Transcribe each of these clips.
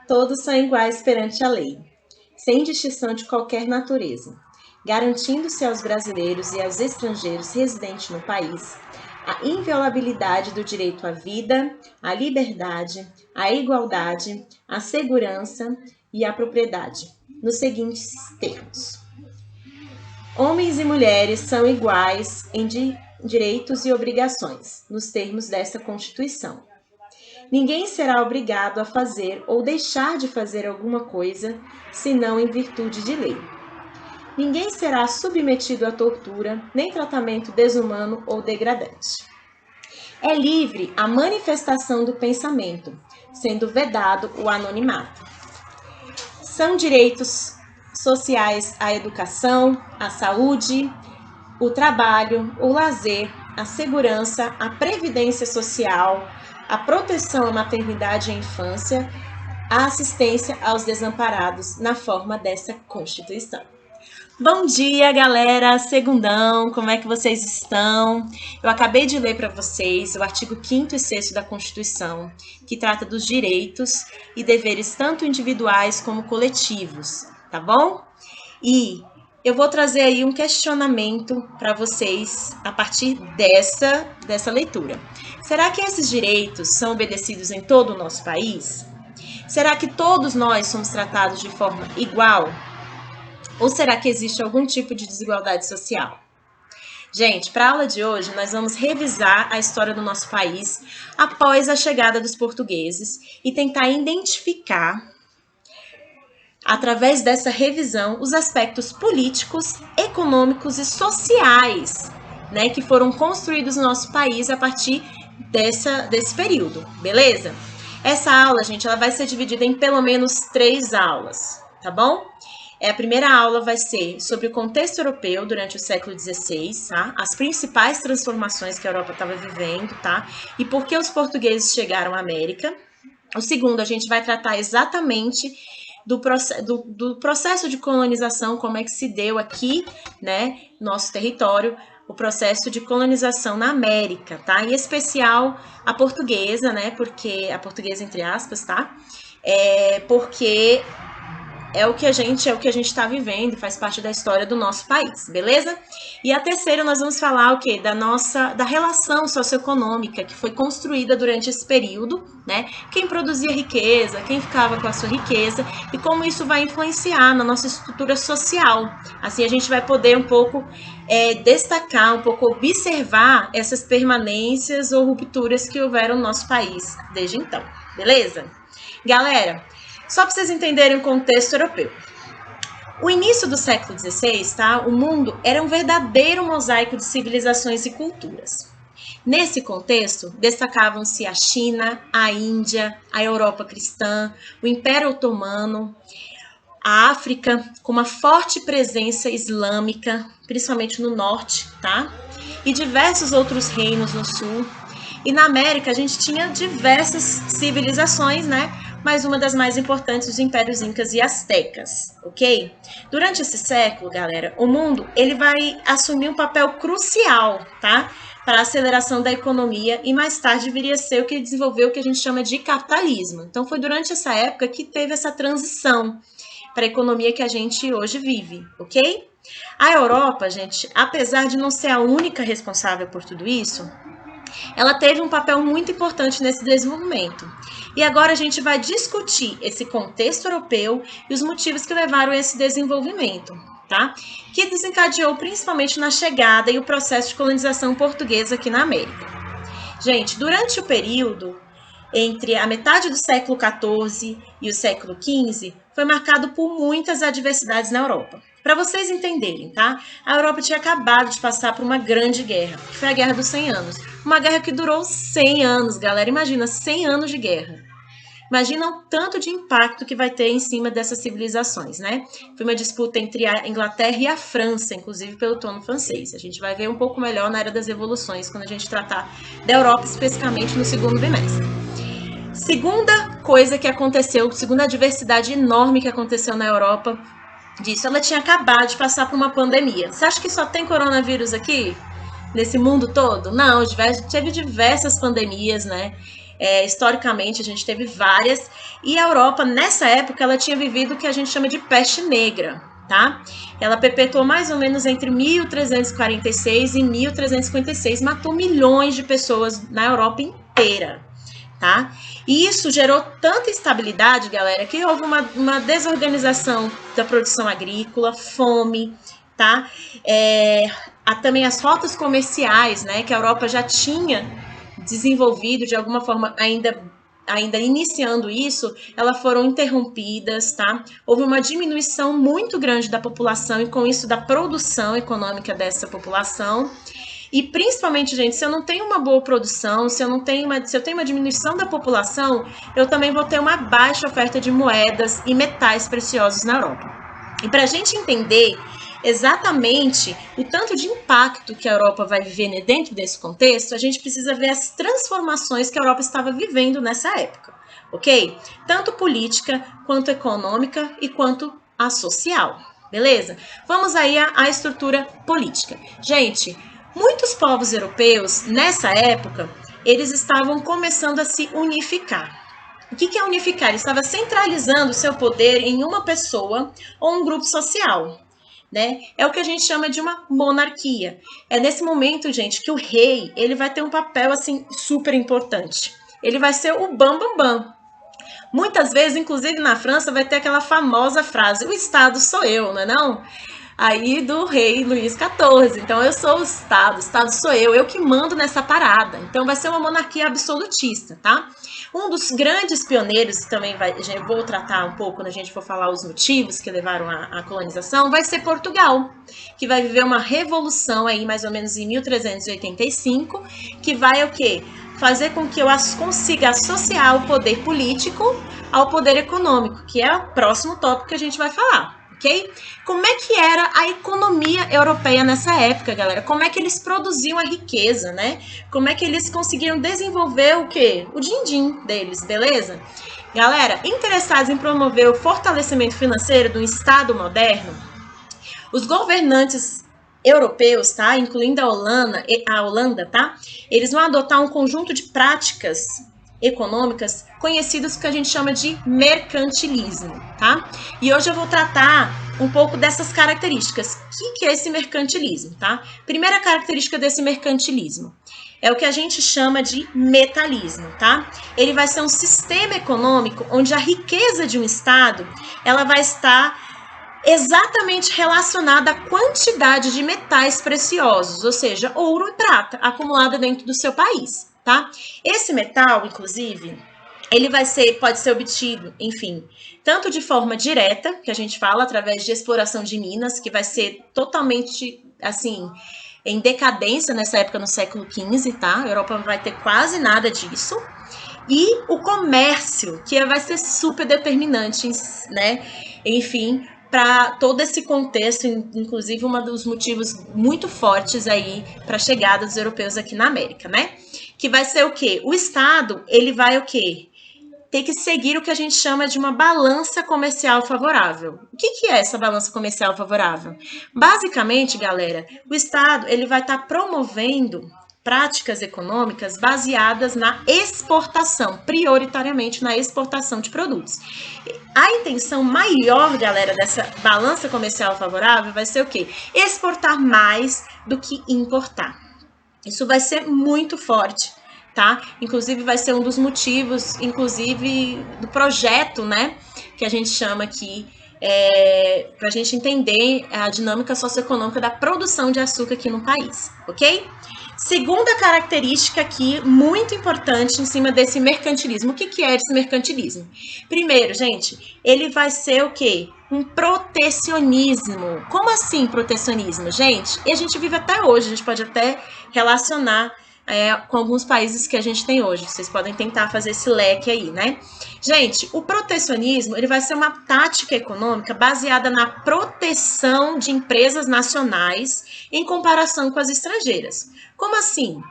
Todos são iguais perante a lei, sem distinção de qualquer natureza, garantindo-se aos brasileiros e aos estrangeiros residentes no país a inviolabilidade do direito à vida, à liberdade, à igualdade, à segurança e à propriedade, nos seguintes termos: homens e mulheres são iguais em direitos e obrigações, nos termos desta Constituição. Ninguém será obrigado a fazer ou deixar de fazer alguma coisa, senão em virtude de lei. Ninguém será submetido à tortura, nem tratamento desumano ou degradante. É livre a manifestação do pensamento, sendo vedado o anonimato. São direitos sociais a educação, a saúde, o trabalho, o lazer, a segurança, a previdência social, a proteção à maternidade e à infância, a assistência aos desamparados na forma dessa Constituição. Bom dia, galera! Segundão, como é que vocês estão? Eu acabei de ler para vocês o artigo 5º e 6º da Constituição, que trata dos direitos e deveres tanto individuais como coletivos, tá bom? E eu vou trazer aí um questionamento para vocês a partir dessa leitura. Será que esses direitos são obedecidos em todo o nosso país? Será que todos nós somos tratados de forma igual? Ou será que existe algum tipo de desigualdade social? Gente, para a aula de hoje, nós vamos revisar a história do nosso país após a chegada dos portugueses e tentar identificar, através dessa revisão, os aspectos políticos, econômicos e sociais, né, que foram construídos no nosso país a partir desse período, beleza? Essa aula, gente, ela vai ser dividida em pelo menos 3 aulas, tá bom? A primeira aula vai ser sobre o contexto europeu durante o século XVI, tá? As principais transformações que a Europa estava vivendo, tá? E por que os portugueses chegaram à América. O segundo, a gente vai tratar exatamente do processo de colonização, como é que se deu aqui, né, nosso território, o processo de colonização na América, tá? Em especial a portuguesa, né? Porque a portuguesa entre aspas, tá? Porque é o que a gente está vivendo, faz parte da história do nosso país, beleza? E a terceira, nós vamos falar o quê? Da relação socioeconômica que foi construída durante esse período, né? Quem produzia riqueza, quem ficava com a sua riqueza e como isso vai influenciar na nossa estrutura social. Assim a gente vai poder um pouco destacar, um pouco observar essas permanências ou rupturas que houveram no nosso país desde então, beleza? Galera, só para vocês entenderem o contexto europeu. O início do século XVI, tá? O mundo era um verdadeiro mosaico de civilizações e culturas. Nesse contexto, destacavam-se a China, a Índia, a Europa cristã, o Império Otomano, a África, com uma forte presença islâmica, principalmente no norte, tá? E diversos outros reinos no sul. E na América, a gente tinha diversas civilizações, né? Mas uma das mais importantes, os impérios incas e astecas, ok? Durante esse século, galera, o mundo ele vai assumir um papel crucial, tá? Para a aceleração da economia e mais tarde viria a ser o que desenvolveu o que a gente chama de capitalismo. Então foi durante essa época que teve essa transição para a economia que a gente hoje vive, ok? A Europa, gente, apesar de não ser a única responsável por tudo isso, ela teve um papel muito importante nesse desenvolvimento. E agora a gente vai discutir esse contexto europeu e os motivos que levaram a esse desenvolvimento, tá? Que desencadeou principalmente na chegada e o processo de colonização portuguesa aqui na América. Gente, durante o período entre a metade do século XIV e o século XV, foi marcado por muitas adversidades na Europa. Para vocês entenderem, tá? A Europa tinha acabado de passar por uma grande guerra, que foi a Guerra dos 100 Anos. Uma guerra que durou 100 anos, galera. Imagina, 100 anos de guerra. Imagina o tanto de impacto que vai ter em cima dessas civilizações, né? Foi uma disputa entre a Inglaterra e a França, inclusive pelo trono francês. A gente vai ver um pouco melhor na Era das Revoluções, quando a gente tratar da Europa, especificamente no segundo bimestre. Segunda coisa que aconteceu, segunda adversidade enorme que aconteceu na Europa, disso, ela tinha acabado de passar por uma pandemia. Você acha que só tem coronavírus aqui? Nesse mundo todo? Não, teve diversas pandemias, né? Historicamente, a gente teve várias. E a Europa, nessa época, ela tinha vivido o que a gente chama de peste negra, tá? Ela perpetuou mais ou menos entre 1346 e 1356, matou milhões de pessoas na Europa inteira, tá? E isso gerou tanta instabilidade, galera, que houve uma desorganização da produção agrícola, fome, tá? Há também as rotas comerciais, né, que a Europa já tinha desenvolvido de alguma forma, ainda iniciando isso, elas foram interrompidas, tá? Houve uma diminuição muito grande da população e com isso da produção econômica dessa população. E principalmente, gente, se eu não tenho uma boa produção, se eu tenho uma diminuição da população, eu também vou ter uma baixa oferta de moedas e metais preciosos na Europa. E para a gente entender exatamente o tanto de impacto que a Europa vai viver dentro desse contexto, a gente precisa ver as transformações que a Europa estava vivendo nessa época, ok? Tanto política, quanto econômica e quanto a social, beleza? Vamos aí à estrutura política. Gente, muitos povos europeus, nessa época, eles estavam começando a se unificar. O que é unificar? Ele estava centralizando o seu poder em uma pessoa ou um grupo social, né? É o que a gente chama de uma monarquia. É nesse momento, gente, que o rei, ele vai ter um papel, assim, super importante. Ele vai ser o bam, bam, bam. Muitas vezes, inclusive na França, vai ter aquela famosa frase, o Estado sou eu, não é não? Aí do rei Luís XIV. Então, eu sou o Estado sou eu que mando nessa parada. Então, vai ser uma monarquia absolutista, tá? Um dos grandes pioneiros, que também vou tratar um pouco quando a gente for falar os motivos que levaram à colonização, vai ser Portugal, que vai viver uma revolução aí mais ou menos em 1385, que vai o quê? Fazer com que eu consiga associar o poder político ao poder econômico, que é o próximo tópico que a gente vai falar. Ok? Como é que era a economia europeia nessa época, galera? Como é que eles produziam a riqueza, né? Como é que eles conseguiram desenvolver o quê? O din-din deles, beleza? Galera, interessados em promover o fortalecimento financeiro do Estado moderno, os governantes europeus, tá? Incluindo a Holanda, tá? Eles vão adotar um conjunto de práticas econômicas conhecidas que a gente chama de mercantilismo, tá? E hoje eu vou tratar um pouco dessas características. O que é esse mercantilismo, tá? Primeira característica desse mercantilismo é o que a gente chama de metalismo, tá? Ele vai ser um sistema econômico onde a riqueza de um estado, ela vai estar exatamente relacionada à quantidade de metais preciosos, ou seja, ouro e prata acumulada dentro do seu país, tá? Esse metal, inclusive, ele pode ser obtido, enfim, tanto de forma direta, que a gente fala através de exploração de minas, que vai ser totalmente, assim, em decadência nessa época no século XV, tá? A Europa não vai ter quase nada disso. E o comércio, que vai ser super determinante, né? Enfim, para todo esse contexto, inclusive um dos motivos muito fortes aí para a chegada dos europeus aqui na América, né? Que vai ser o quê? O Estado, ele vai o quê? Ter que seguir o que a gente chama de uma balança comercial favorável. O que é essa balança comercial favorável? Basicamente, galera, o Estado, ele vai estar promovendo práticas econômicas baseadas na exportação, prioritariamente na exportação de produtos. A intenção maior, galera, dessa balança comercial favorável vai ser o quê? Exportar mais do que importar. Isso vai ser muito forte, tá? Inclusive vai ser um dos motivos, inclusive, do projeto, né, que a gente chama aqui, para a gente entender a dinâmica socioeconômica da produção de açúcar aqui no país, ok? Segunda característica aqui, muito importante em cima desse mercantilismo. O que é esse mercantilismo? Primeiro, gente, ele vai ser o quê? Um protecionismo. Como assim protecionismo, gente? E a gente vive até hoje, a gente pode até relacionar com alguns países que a gente tem hoje. Vocês podem tentar fazer esse leque aí, né? Gente, o protecionismo, ele vai ser uma tática econômica baseada na proteção de empresas nacionais em comparação com as estrangeiras. Como assim?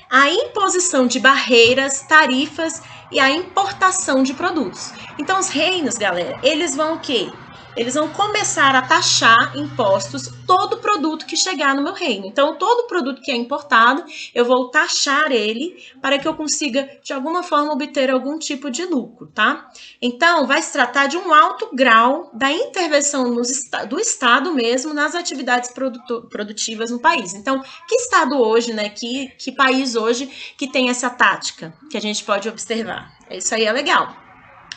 A imposição de barreiras, tarifas e a importação de produtos. Então, os reinos, galera, eles vão o quê? eles vão começar a taxar impostos todo produto que chegar no meu reino. Então, todo produto que é importado, eu vou taxar ele para que eu consiga, de alguma forma, obter algum tipo de lucro, tá? Então, vai se tratar de um alto grau da intervenção do Estado mesmo nas atividades produtivas no país. Então, que Estado hoje, né, que país hoje que tem essa tática que a gente pode observar? Isso aí é legal,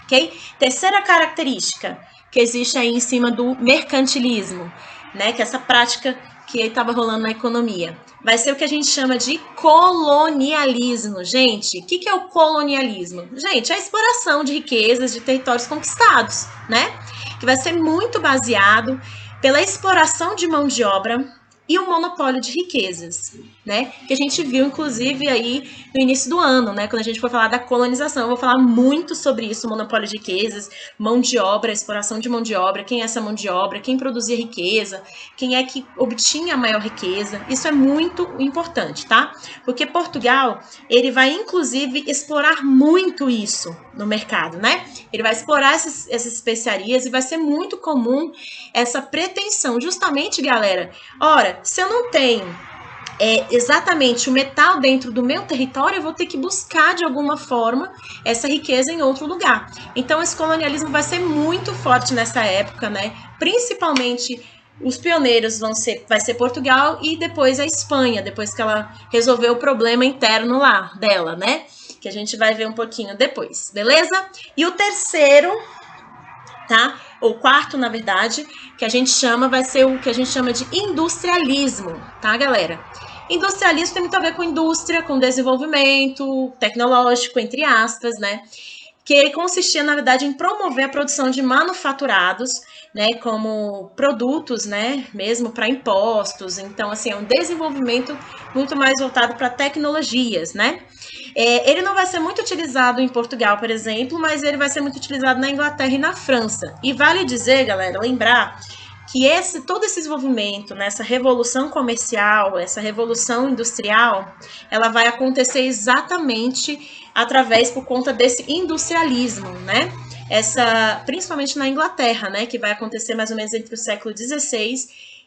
ok? Terceira característica que existe aí em cima do mercantilismo, né? Que é essa prática que estava rolando na economia. Vai ser o que a gente chama de colonialismo. Gente, o que é o colonialismo? Gente, é a exploração de riquezas de territórios conquistados, né? Que vai ser muito baseado pela exploração de mão de obra e o monopólio de riquezas, né? Que a gente viu, inclusive, aí no início do ano, né? Quando a gente for falar da colonização, eu vou falar muito sobre isso, monopólio de riquezas, mão de obra, exploração de mão de obra, quem é essa mão de obra, quem produzia riqueza, quem é que obtinha a maior riqueza. Isso é muito importante, tá? Porque Portugal, ele vai, inclusive, explorar muito isso no mercado, né? Ele vai explorar essas especiarias e vai ser muito comum essa pretensão, justamente, galera, ora, se eu não tenho exatamente o metal dentro do meu território, eu vou ter que buscar de alguma forma essa riqueza em outro lugar. Então, esse colonialismo vai ser muito forte nessa época, né? Principalmente os pioneiros vai ser Portugal e depois a Espanha, depois que ela resolveu o problema interno lá dela, né? Que a gente vai ver um pouquinho depois, beleza? E o terceiro, tá? Ou quarto, na verdade, que a gente chama, vai ser o que a gente chama de industrialismo, tá, galera? Industrialismo tem muito a ver com indústria, com desenvolvimento tecnológico, entre aspas, né? Que consistia, na verdade, em promover a produção de manufaturados, né, como produtos, né, mesmo para impostos. Então, assim, é um desenvolvimento muito mais voltado para tecnologias, né? Ele não vai ser muito utilizado em Portugal, por exemplo, mas ele vai ser muito utilizado na Inglaterra e na França. E vale dizer, galera, lembrar que todo esse desenvolvimento, né, essa revolução comercial, essa revolução industrial, ela vai acontecer exatamente por conta desse industrialismo, né? Principalmente na Inglaterra, né, que vai acontecer mais ou menos entre o século XVI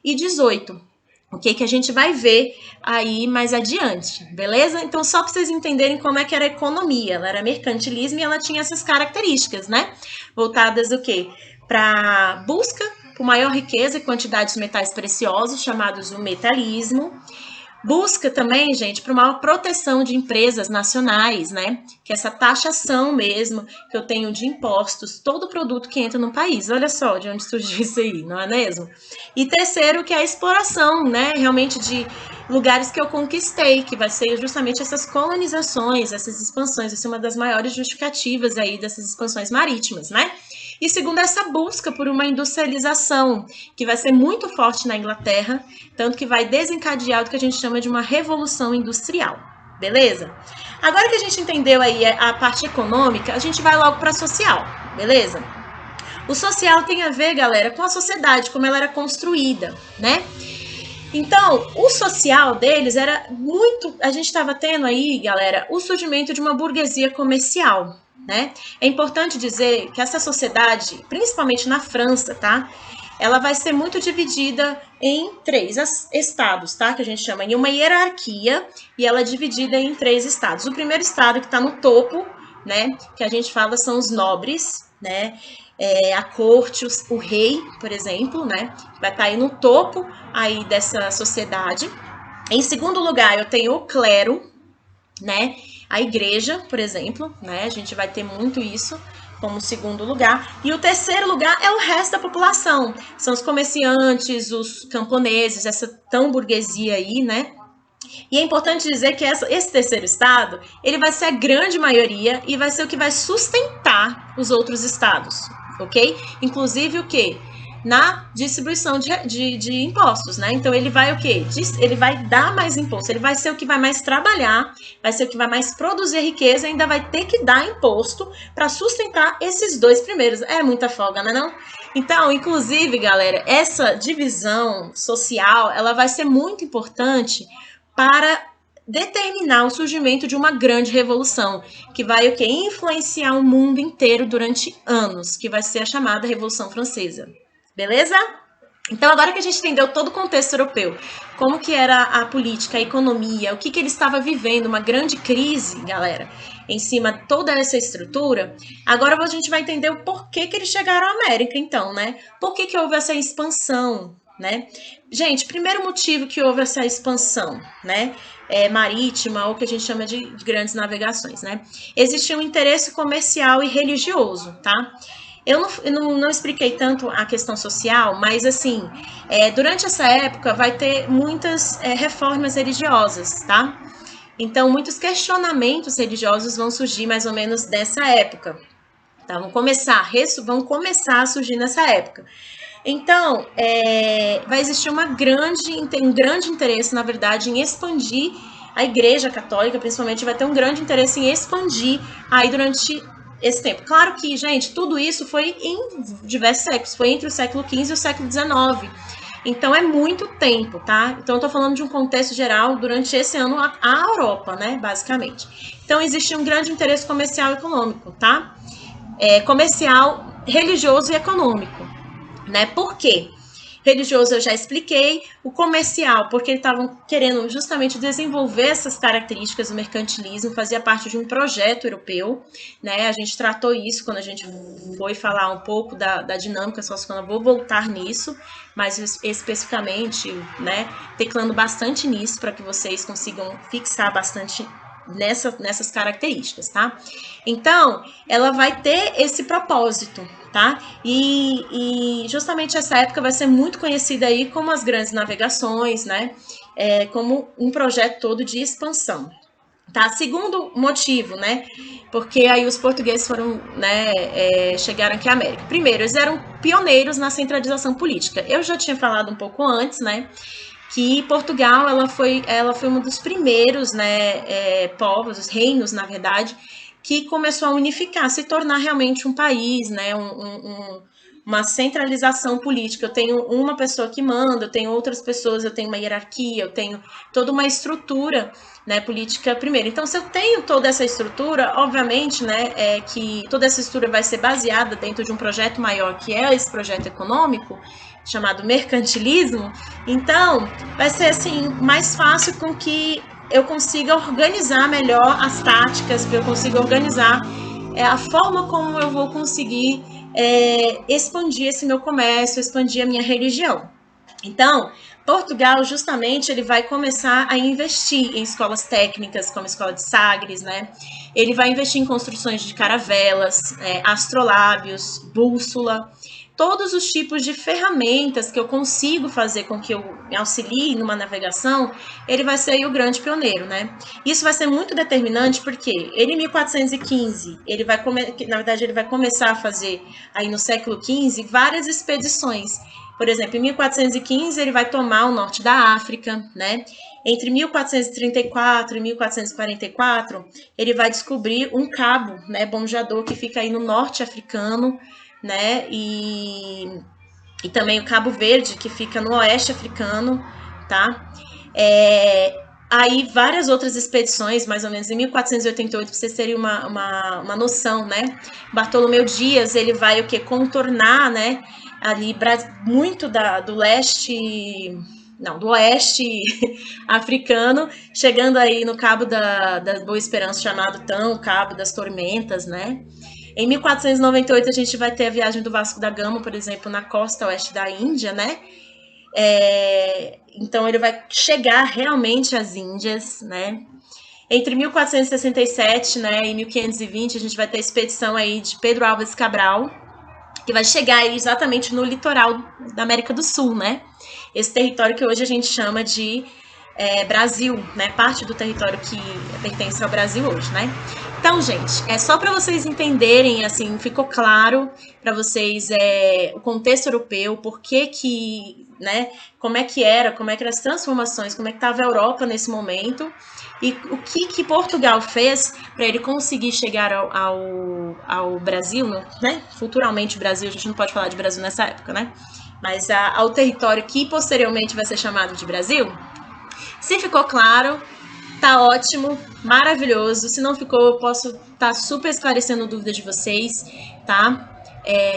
e XVIII. O que a gente vai ver aí mais adiante, beleza? Então, só para vocês entenderem como é que era a economia. Ela era mercantilismo e ela tinha essas características, né? Voltadas do quê? Para busca por maior riqueza e quantidade de metais preciosos, chamados o metalismo. Busca também, gente, por uma proteção de empresas nacionais, né? Que é essa taxação mesmo que eu tenho de impostos, todo produto que entra no país. Olha só de onde surgiu isso aí, não é mesmo? E terceiro, que é a exploração, né? Realmente de lugares que eu conquistei, que vai ser justamente essas colonizações, essas expansões. Essa é uma das maiores justificativas aí dessas expansões marítimas, né? E segundo, essa busca por uma industrialização, que vai ser muito forte na Inglaterra, tanto que vai desencadear o que a gente chama de uma revolução industrial, beleza? Agora que a gente entendeu aí a parte econômica, a gente vai logo para a social, beleza? O social tem a ver, galera, com a sociedade, como ela era construída, né? Então, o social deles era muito... A gente estava tendo aí, galera, o surgimento de uma burguesia comercial, né? É importante dizer que essa sociedade, principalmente na França, tá? Ela vai ser muito dividida em 3 estados, tá? Que a gente chama em uma hierarquia, e ela é dividida em 3 estados. O primeiro estado que está no topo, né? Que a gente fala são os nobres, né? A corte, o rei, por exemplo, né? Vai estar aí no topo aí dessa sociedade. Em segundo lugar, eu tenho o clero, né? A igreja, por exemplo, né? A gente vai ter muito isso como segundo lugar. E o terceiro lugar é o resto da população. São os comerciantes, os camponeses, essa tão burguesia aí, né? E é importante dizer que esse terceiro estado, ele vai ser a grande maioria e vai ser o que vai sustentar os outros estados, ok? Inclusive o quê? Na distribuição de impostos, né? Então, ele vai o quê? Ele vai dar mais imposto, ele vai ser o que vai mais trabalhar, vai ser o que vai mais produzir riqueza, ainda vai ter que dar imposto para sustentar esses 2 primeiros. É muita folga, né, não? Então, inclusive, galera, essa divisão social, ela vai ser muito importante para determinar o surgimento de uma grande revolução, que vai o quê? Influenciar o mundo inteiro durante anos, que vai ser a chamada Revolução Francesa. Beleza? Então, agora que a gente entendeu todo o contexto europeu, como que era a política, a economia, o que ele estava vivendo, uma grande crise, galera, em cima de toda essa estrutura, agora a gente vai entender o porquê que eles chegaram à América, então, né? Por que houve essa expansão, né? Gente, primeiro motivo que houve essa expansão, né? Marítima, ou que a gente chama de grandes navegações, né? Existia um interesse comercial e religioso, tá? Eu não expliquei tanto a questão social, mas assim, durante essa época vai ter muitas reformas religiosas, tá? Então, muitos questionamentos religiosos vão surgir mais ou menos dessa época, tá? Vão começar a surgir nessa época. Então, vai existir um grande interesse, na verdade, em expandir a Igreja Católica, principalmente, vai ter um grande interesse em expandir aí durante esse tempo. Claro que, gente, tudo isso foi em diversos séculos, foi entre o século XV e o século XIX. Então, é muito tempo, tá? Então, eu tô falando de um contexto geral durante esse ano, a Europa, né, basicamente. Então, existe um grande interesse comercial e econômico, tá? Comercial, religioso e econômico, né? Por quê? Religioso eu já expliquei, o comercial, porque eles estavam querendo justamente desenvolver essas características do mercantilismo, fazia parte de um projeto europeu, né? A gente tratou isso quando a gente foi falar um pouco da dinâmica socioeconômica, vou voltar nisso, mas especificamente, né, teclando bastante nisso para que vocês consigam fixar bastante nessas características, tá? Então, ela vai ter esse propósito, tá? E justamente essa época vai ser muito conhecida aí como as grandes navegações, né? Como um projeto todo de expansão. Tá? Segundo motivo, né? Porque aí os portugueses foram, né, chegaram aqui à América. Primeiro, eles eram pioneiros na centralização política. Eu já tinha falado um pouco antes, né? Que Portugal ela foi um dos primeiros, né, povos, os reinos, na verdade, que começou a unificar, se tornar realmente um país, né, uma centralização política. Eu tenho uma pessoa que manda, eu tenho outras pessoas, eu tenho uma hierarquia, eu tenho toda uma estrutura, né, política primeiro. Então, se eu tenho toda essa estrutura, obviamente, né, que toda essa estrutura vai ser baseada dentro de um projeto maior, que é esse projeto econômico, chamado mercantilismo, então vai ser assim mais fácil com que eu consiga organizar melhor as táticas, que eu consiga organizar a forma como eu vou conseguir expandir esse meu comércio, expandir a minha religião. Então, Portugal, justamente, ele vai começar a investir em escolas técnicas, como a Escola de Sagres, né? Ele vai investir em construções de caravelas, astrolábios, bússola, todos os tipos de ferramentas que eu consigo fazer com que eu me auxilie numa navegação, ele vai ser aí o grande pioneiro, né? Isso vai ser muito determinante porque ele em 1415, na verdade ele vai começar a fazer aí no século XV várias expedições. Por exemplo, em 1415 ele vai tomar o norte da África, né? Entre 1434 e 1444, ele vai descobrir um cabo, né, bombeador que fica aí no norte africano, né? E também o Cabo Verde, que fica no oeste africano, tá? Aí várias outras expedições, mais ou menos em 1488, para vocês terem uma noção, né? Bartolomeu Dias, ele vai o quê? Contornar, né? Ali muito do leste, não, do oeste africano, chegando aí no Cabo da Boa Esperança, chamado o Cabo das Tormentas, né? Em 1498 a gente vai ter a viagem do Vasco da Gama, por exemplo, na costa oeste da Índia, né? Então ele vai chegar realmente às Índias, né? Entre 1467, né, e 1520 a gente vai ter a expedição aí de Pedro Álvares Cabral, que vai chegar aí exatamente no litoral da América do Sul, né? Esse território que hoje a gente chama de Brasil, né? Parte do território que pertence ao Brasil hoje, né? Então, gente, é só para vocês entenderem, assim, ficou claro para vocês o contexto europeu, por que, né, como é que eram as transformações, como é que estava a Europa nesse momento e o que Portugal fez para ele conseguir chegar ao Brasil, né? Futuramente o Brasil, a gente não pode falar de Brasil nessa época, né? Mas ao território que posteriormente vai ser chamado de Brasil. Se ficou claro, tá ótimo, maravilhoso. Se não ficou, eu posso estar super esclarecendo dúvidas de vocês, tá?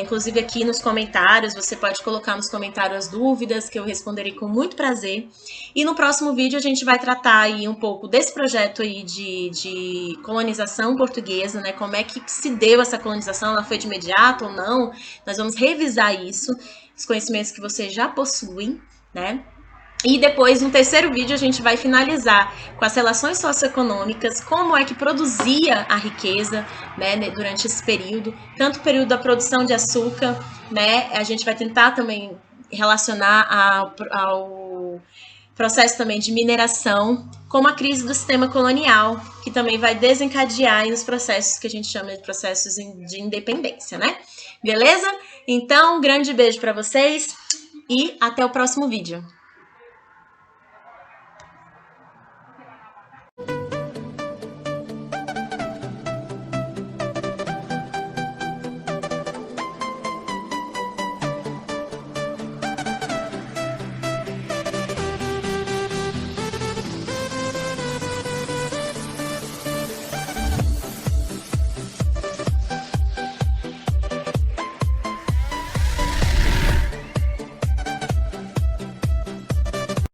inclusive aqui nos comentários, você pode colocar nos comentários as dúvidas, que eu responderei com muito prazer. E no próximo vídeo a gente vai tratar aí um pouco desse projeto aí de colonização portuguesa, né? Como é que se deu essa colonização, ela foi de imediato ou não? Nós vamos revisar isso, os conhecimentos que você já possui, né? E depois, no terceiro vídeo, a gente vai finalizar com as relações socioeconômicas, como é que produzia a riqueza, né, durante esse período, tanto o período da produção de açúcar, né, a gente vai tentar também relacionar ao processo também de mineração, como a crise do sistema colonial, que também vai desencadear os processos que a gente chama de processos de independência, né? Beleza? Então, um grande beijo para vocês e até o próximo vídeo.